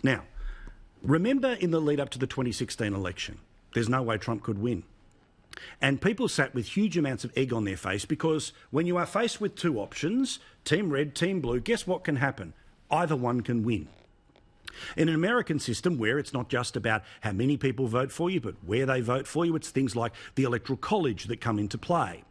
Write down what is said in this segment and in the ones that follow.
Now, remember in the lead up to the 2016 election, there's no way Trump could win. And people sat with huge amounts of egg on their face because when you are faced with two options, Team Red, Team Blue, guess what can happen? Either one can win. In an American system where it's not just about how many people vote for you, but where they vote for you, it's things like the Electoral College that come into play.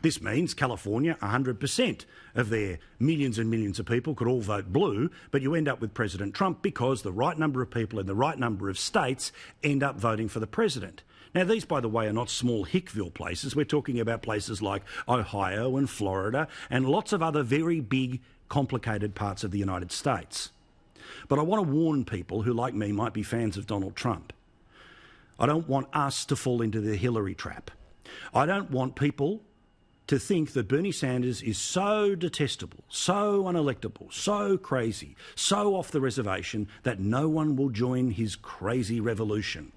This means California, 100% of their millions and millions of people could all vote blue, but you end up with President Trump because the right number of people in the right number of states end up voting for the president. Now, these, by the way, are not small Hickville places. We're talking about places like Ohio and Florida and lots of other very big, complicated parts of the United States. But I want to warn people who, like me, might be fans of Donald Trump. I don't want us to fall into the Hillary trap. I don't want people to think that Bernie Sanders is so detestable, so unelectable, so crazy, so off the reservation that no one will join his crazy revolution.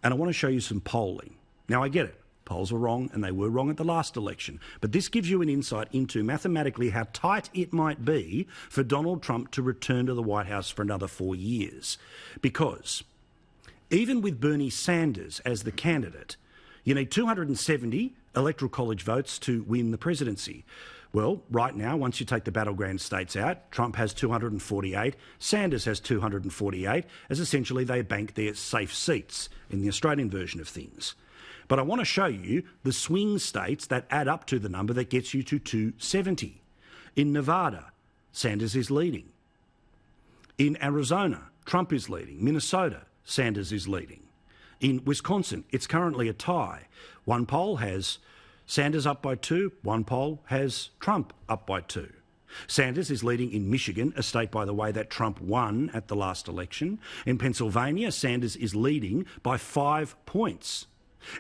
And I want to show you some polling. Now, I get it. Polls were wrong, and they were wrong at the last election. But this gives you an insight into mathematically how tight it might be for Donald Trump to return to the White House for another 4 years. Because even with Bernie Sanders as the candidate, you need 270 Electoral College votes to win the presidency. Well, right now, once you take the battleground states out, Trump has 248, Sanders has 248, as essentially they bank their safe seats in the Australian version of things. But I want to show you the swing states that add up to the number that gets you to 270. In Nevada, Sanders is leading. In Arizona, Trump is leading. Minnesota, Sanders is leading. In Wisconsin, it's currently a tie. One poll has Sanders up by 2, one poll has Trump up by 2. Sanders is leading in Michigan, a state, by the way, that Trump won at the last election. In Pennsylvania, Sanders is leading by 5 points.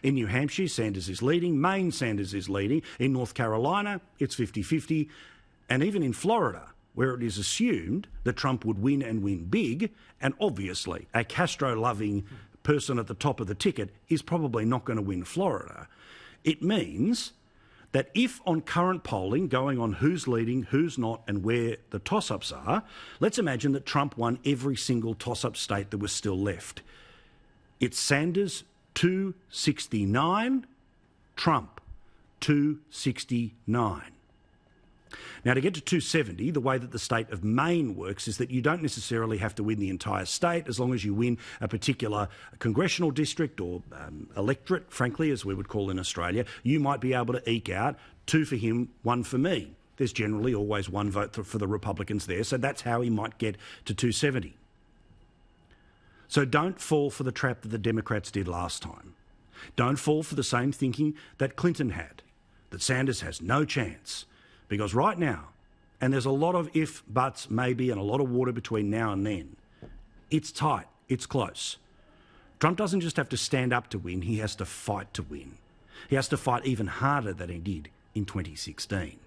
In New Hampshire, Sanders is leading. Maine, Sanders is leading. In North Carolina, it's 50-50. And even in Florida, where it is assumed that Trump would win and win big, and obviously a Castro-loving person at the top of the ticket is probably not going to win Florida. It means that if on current polling, going on who's leading, who's not, and where the toss-ups are, let's imagine that Trump won every single toss-up state that was still left. It's Sanders 269, Trump 269. Now, to get to 270, the way that the state of Maine works is that you don't necessarily have to win the entire state as long as you win a particular congressional district or electorate, frankly, as we would call in Australia. You might be able to eke out 2 for him, 1 for me. There's generally always 1 vote for the Republicans there, so that's how he might get to 270. So don't fall for the trap that the Democrats did last time. Don't fall for the same thinking that Clinton had, that Sanders has no chance. Because right now, and there's a lot of if, buts, maybe, and a lot of water between now and then, it's tight, it's close. Trump doesn't just have to stand up to win, he has to fight to win. He has to fight even harder than he did in 2016.